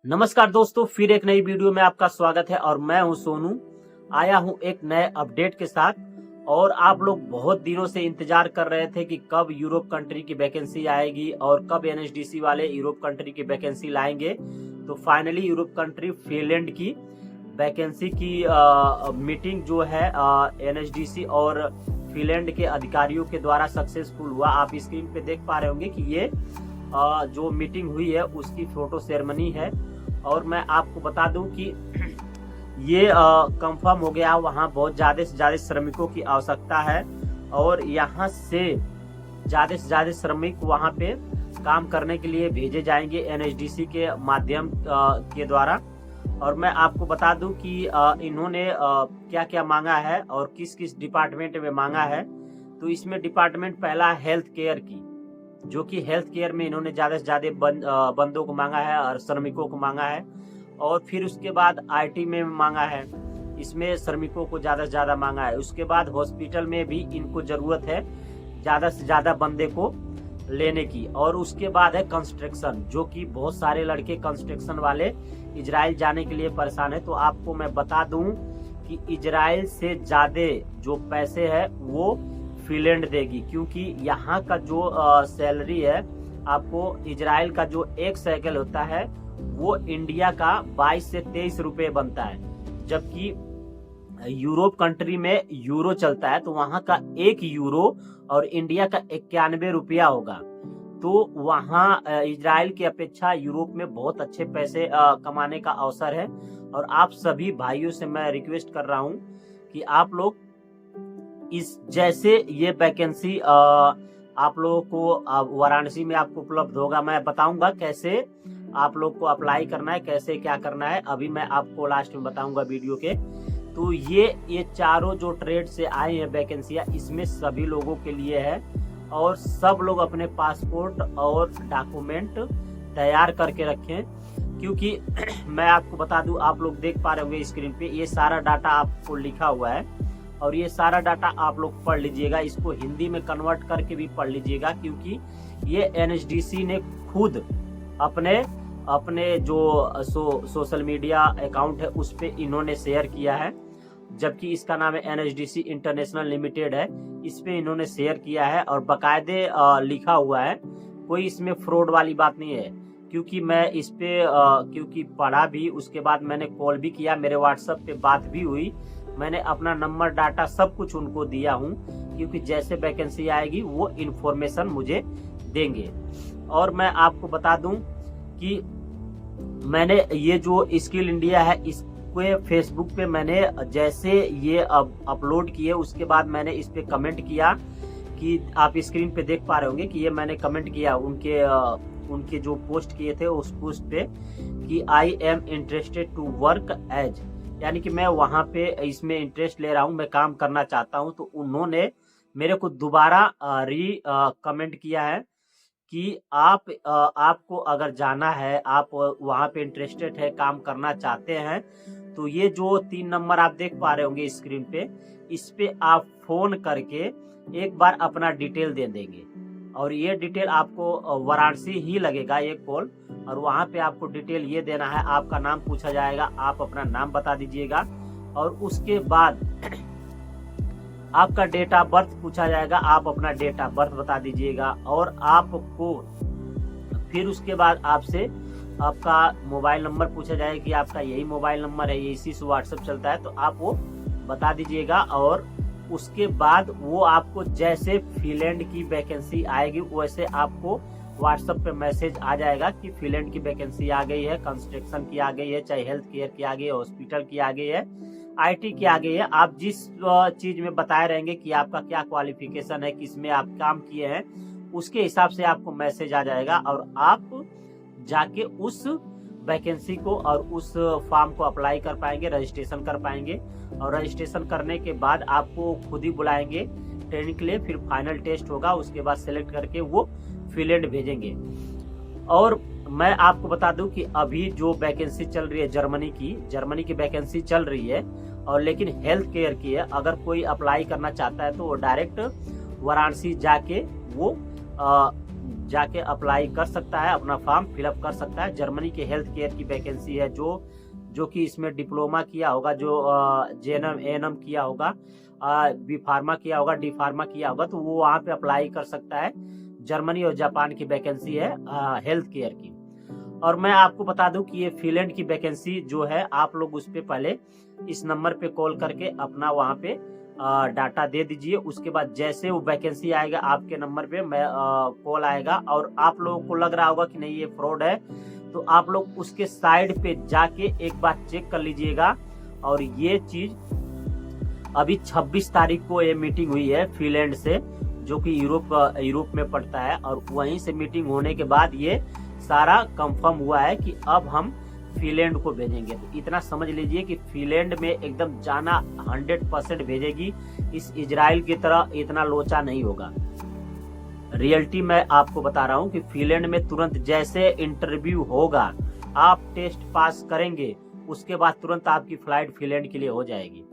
नमस्कार दोस्तों, फिर एक नई वीडियो में आपका स्वागत है और मैं हूं सोनू। आया हूं एक नए अपडेट के साथ। और आप लोग बहुत दिनों से इंतजार कर रहे थे कि कब यूरोप कंट्री की वैकेंसी आएगी और कब एनएचडीसी वाले यूरोप कंट्री की वैकेंसी लाएंगे। तो फाइनली यूरोप कंट्री फिनलैंड की वैकेंसी की मीटिंग जो है एनएचडीसी और फिनलैंड के अधिकारियों के द्वारा सक्सेसफुल हुआ। आप स्क्रीन पे देख पा रहे होंगे कि ये जो मीटिंग हुई है उसकी फोटो सेरेमनी है। और मैं आपको बता दूं कि ये कंफर्म हो गया, वहाँ बहुत ज़्यादा से ज़्यादा श्रमिकों की आवश्यकता है और यहाँ से ज़्यादा श्रमिक वहाँ पे काम करने के लिए भेजे जाएंगे एनएचडीसी के माध्यम के द्वारा। और मैं आपको बता दूं कि इन्होंने क्या क्या मांगा है और किस किस डिपार्टमेंट में मांगा है। तो इसमें डिपार्टमेंट पहला है हेल्थ केयर की, जो कि हेल्थ केयर में इन्होंने ज़्यादा से ज़्यादा बंदों को मांगा है और श्रमिकों को मांगा है। और फिर उसके बाद आईटी में मांगा है, इसमें श्रमिकों को ज़्यादा से ज़्यादा मांगा है। उसके बाद हॉस्पिटल में भी इनको ज़रूरत है ज़्यादा से ज़्यादा बंदे को लेने की। और उसके बाद है कंस्ट्रक्शन, जो कि बहुत सारे लड़के कंस्ट्रक्शन वाले इजराइल जाने के लिए परेशान है। तो आपको मैं बता दूं कि इजराइल से ज़्यादा जो पैसे है वो फिनलैंड देगी, क्योंकि यहाँ का जो सैलरी है, आपको इजराइल का जो एक साइकिल होता है वो इंडिया का 22 से 23 रुपए बनता है। जबकि यूरोप कंट्री में यूरो चलता है, तो वहाँ का 1 यूरो और इंडिया का 91 रुपया होगा। तो वहाँ इजराइल की अपेक्षा यूरोप में बहुत अच्छे पैसे कमाने का अवसर है। और आप सभी भाइयों से मैं रिक्वेस्ट कर रहा हूँ कि आप लोग इस जैसे ये वैकेंसी आप लोगों को वाराणसी में आपको उपलब्ध होगा। मैं बताऊंगा कैसे आप लोग को अप्लाई करना है, कैसे क्या करना है, अभी मैं आपको लास्ट में बताऊंगा वीडियो के। तो ये चारों जो ट्रेड से आई है वैकेंसियां, इसमें सभी लोगों के लिए है। और सब लोग अपने पासपोर्ट और डॉक्यूमेंट तैयार करके रखें, क्योंकि मैं आपको बता दूं, आप लोग देख पा रहे होंगे स्क्रीन पे ये सारा डाटा आपको लिखा हुआ है। और ये सारा डाटा आप लोग पढ़ लीजिएगा, इसको हिंदी में कन्वर्ट करके भी पढ़ लीजिएगा, क्योंकि ये एनएचडीसी ने खुद अपने जो सोशल मीडिया अकाउंट है उस पे इन्होंने शेयर किया है। जबकि इसका नाम है एनएचडीसी इंटरनेशनल लिमिटेड है, इस पे इन्होंने शेयर किया है और बाकायदे लिखा हुआ है। कोई इसमें फ्रॉड वाली बात नहीं है, क्योंकि मैं इस पे क्योंकि पढ़ा भी, उसके बाद मैंने कॉल भी किया, मेरे व्हाट्सएप पे बात भी हुई, मैंने अपना नंबर डाटा सब कुछ उनको दिया हूँ, क्योंकि जैसे वैकेंसी आएगी वो इन्फॉर्मेशन मुझे देंगे। और मैं आपको बता दूं कि मैंने ये जो स्किल इंडिया है इसके फेसबुक पे मैंने जैसे ये अपलोड किए, उसके बाद मैंने इस पे कमेंट किया कि आप स्क्रीन पे देख पा रहे होंगे कि ये मैंने कमेंट किया उनके जो पोस्ट किए थे उस पोस्ट पे कि I am interested to work as, यानी कि मैं वहां पे इसमें इंटरेस्ट ले रहा हूं, मैं काम करना चाहता हूं। तो उन्होंने मेरे को दोबारा कमेंट किया है कि आपको अगर जाना है, आप वहां पे इंटरेस्टेड है, काम करना चाहते हैं, तो ये जो 3 नंबर आप देख पा रहे होंगे स्क्रीन पे, इस पे आप फोन करके एक बार अपना डिटेल दे देंगे। और ये डिटेल आपको वाराणसी ही लगेगा ये कॉल, और वहाँ पे आपको डिटेल ये देना है, आपका नाम पूछा जाएगा, आप अपना नाम बता दीजिएगा। और उसके बाद आपका डेट ऑफ बर्थ पूछा जाएगा, आप अपना डेट ऑफ बर्थ बता दीजिएगा। और आपको फिर उसके बाद आपसे आपका मोबाइल नंबर पूछा जाएगा कि आपका यही मोबाइल नंबर है, इसी से व्हाट्सएप चलता है, तो आप वो बता दीजिएगा। और उसके बाद वो आपको जैसे फिनलैंड की वैकेंसी आएगी वैसे आपको व्हाट्सएप पे मैसेज आ जाएगा कि फिनलैंड की वैकेंसी आ गई है, कंस्ट्रक्शन की आ गई है, चाहे हेल्थ केयर की आ गई है, हॉस्पिटल की आ गई है, आईटी की आ गई है। आप जिस चीज में बताए रहेंगे कि आपका क्या क्वालिफिकेशन है, किसमें आप काम किए हैं, उसके हिसाब से आपको मैसेज आ जाएगा। और आप जाके उस वैकेंसी को और उस फॉर्म को अप्लाई कर पाएंगे, रजिस्ट्रेशन कर पाएंगे। और रजिस्ट्रेशन करने के बाद आपको खुद ही बुलाएंगे ट्रेनिंग के लिए, फिर फाइनल टेस्ट होगा, उसके बाद सिलेक्ट करके वो फिनलैंड भेजेंगे। और मैं आपको बता दूं कि अभी जो वैकेंसी चल रही है जर्मनी की वैकेंसी चल रही है, और लेकिन हेल्थ केयर की है। अगर कोई अप्लाई करना चाहता है तो वो डायरेक्ट वाराणसी जाके वो जाके अप्लाई कर सकता है, अपना फॉर्म फिलअप कर सकता है। जर्मनी के हेल्थ केयर की वैकेंसी है, जो कि इसमें डिप्लोमा किया होगा, जो जेएनएम एएनएम किया होगा, बी फार्मा किया होगा, डी फार्मा किया होगा, तो वो वहाँ पे अप्लाई कर सकता है। जर्मनी और जापान की वैकेंसी है हेल्थ केयर की। और मैं आपको बता दूं कि ये फिनलैंड की वैकेंसी जो है, आप लोग उस पे पहले इस नंबर पे कॉल करके अपना वहाँ पे डाटा दे दीजिए। उसके बाद जैसे वो वैकेंसी आएगा आपके नंबर पे मैं कॉल आएगा, और आप लोगों को लग रहा होगा कि नहीं ये फ्रॉड है, तो आप लोग उसके साइड पे जाके एक बार चेक कर लीजिएगा। और ये चीज अभी 26 तारीख को ये मीटिंग हुई है फिनलैंड से, जो कि यूरोप में पड़ता है, और वहीं से मीटिंग होने के बाद ये सारा कंफर्म हुआ है कि अब हम फिनलैंड को भेजेंगे। तो इतना समझ लीजिए कि फिनलैंड में एकदम जाना 100% भेजेगी। इस इजराइल की तरह इतना लोचा नहीं होगा। रियलिटी मैं आपको बता रहा हूँ कि फिनलैंड में तुरंत जैसे इंटरव्यू होगा, आप टेस्ट पास करेंगे, उसके बाद तुरंत आपकी फ्लाइट फिनलैंड के लिए हो जाएगी।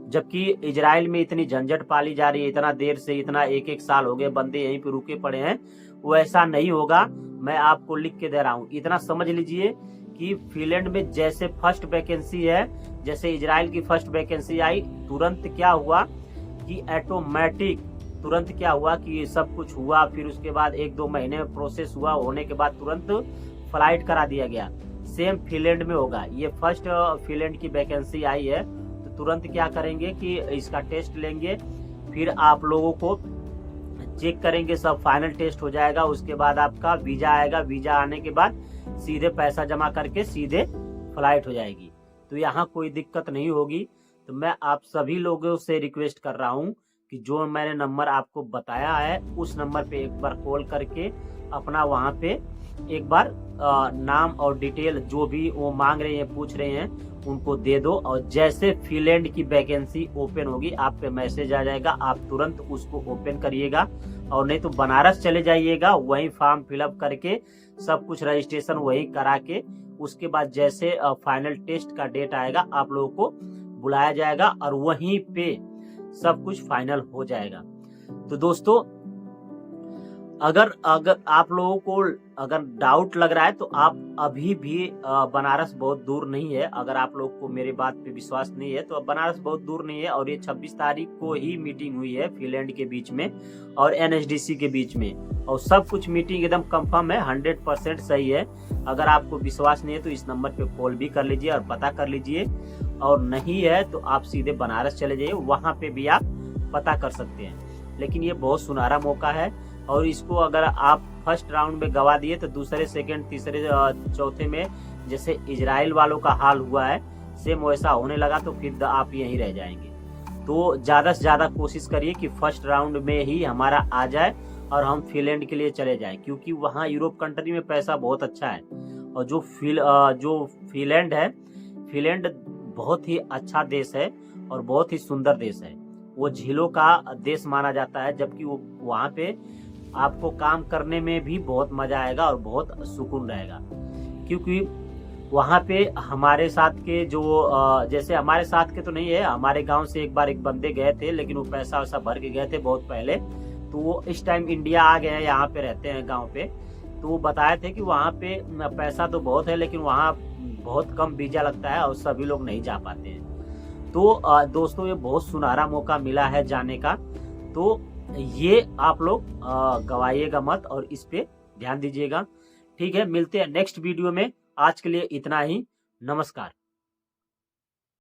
जबकि इजराइल में इतनी झंझट पाली जा रही है, इतना देर से, इतना एक साल हो गए बंदे यहीं पे रुके पड़े हैं, वो ऐसा नहीं होगा। मैं आपको लिख के दे रहा हूँ। इतना समझ लीजिए कि फिनलैंड में जैसे फर्स्ट वैकेंसी है, जैसे इजराइल की फर्स्ट वैकेंसी आई, तुरंत क्या हुआ कि ऑटोमेटिक तुरंत क्या हुआ कि सब कुछ हुआ। फिर उसके बाद 1-2 महीने में प्रोसेस हुआ, होने के बाद तुरंत फ्लाइट करा दिया गया। सेम फिनलैंड में होगा। ये फर्स्ट फिनलैंड की वैकेंसी आई है, तो तुरंत क्या करेंगे कि इसका टेस्ट लेंगे, फिर आप लोगों को चेक करेंगे, सब फाइनल टेस्ट हो जाएगा। उसके बाद आपका वीजा आएगा, वीजा आने के बाद सीधे पैसा जमा करके सीधे फ्लाइट हो जाएगी। तो यहाँ कोई दिक्कत नहीं होगी। तो मैं आप सभी लोगों से रिक्वेस्ट कर रहा हूँ कि जो मैंने नंबर आपको बताया है, उस नंबर पे एक बार कॉल करके अपना वहाँ पे एक बार नाम और डिटेल जो भी वो मांग रहे हैं, पूछ रहे हैं, उनको दे दो। और जैसे फिनलैंड की वैकेंसी ओपन होगी, आप पे मैसेज आ जाएगा, आप तुरंत उसको ओपन करिएगा। और नहीं तो बनारस चले जाइएगा, वहीं फॉर्म फिलअप करके सब कुछ रजिस्ट्रेशन वहीं करा के, उसके बाद जैसे फाइनल टेस्ट का डेट आएगा, आप लोगों को बुलाया जाएगा और वहीं पे सब कुछ फाइनल हो जाएगा। तो दोस्तों, अगर आप लोगों को अगर डाउट लग रहा है, तो आप अभी भी बनारस बहुत दूर नहीं है। अगर आप लोग को मेरी बात पे विश्वास नहीं है, तो बनारस बहुत दूर नहीं है। और ये 26 तारीख को ही मीटिंग हुई है फिनलैंड के बीच में और एनएचडीसी के बीच में, और सब कुछ मीटिंग एकदम कंफर्म है, 100% सही है। अगर आपको विश्वास नहीं है तो इस नंबर पे कॉल भी कर लीजिए और पता कर लीजिए, और नहीं है तो आप सीधे बनारस चले जाइए, वहां पे भी आप पता कर सकते हैं। लेकिन ये बहुत सुनहरा मौका है, और इसको अगर आप फर्स्ट राउंड में गवा दिए, तो दूसरे, सेकंड, तीसरे, चौथे में जैसे इजराइल वालों का हाल हुआ है, सेम वैसा होने लगा, तो फिर आप यहीं रह जाएंगे। तो ज्यादा से ज्यादा कोशिश करिए कि फर्स्ट राउंड में ही हमारा आ जाए और हम फिनलैंड के लिए चले जाएं, क्योंकि वहाँ यूरोप कंट्री में पैसा बहुत अच्छा है। और जो फिनलैंड है, फिनलैंड बहुत ही अच्छा देश है और बहुत ही सुंदर देश है। वो झीलों का देश माना जाता है, जबकि वो वहाँ पे आपको काम करने में भी बहुत मजा आएगा और बहुत सुकून रहेगा। क्योंकि वहाँ पे हमारे साथ के जो जैसे हमारे साथ के तो नहीं है, हमारे गांव से एक बार एक बंदे गए थे, लेकिन वो पैसा वैसा भर के गए थे बहुत पहले। तो वो इस टाइम इंडिया आ गए हैं, यहाँ पे रहते हैं गांव पे। तो वो बताए थे कि वहाँ पे पैसा तो बहुत है, लेकिन वहाँ बहुत कम वीजा लगता है और सभी लोग नहीं जा पाते हैं। तो दोस्तों, ये बहुत सुनहरा मौका मिला है जाने का, तो ये आप लोग गवाइएगा मत और इस पे ध्यान दीजिएगा। ठीक है, मिलते हैं नेक्स्ट वीडियो में। आज के लिए इतना ही। नमस्कार।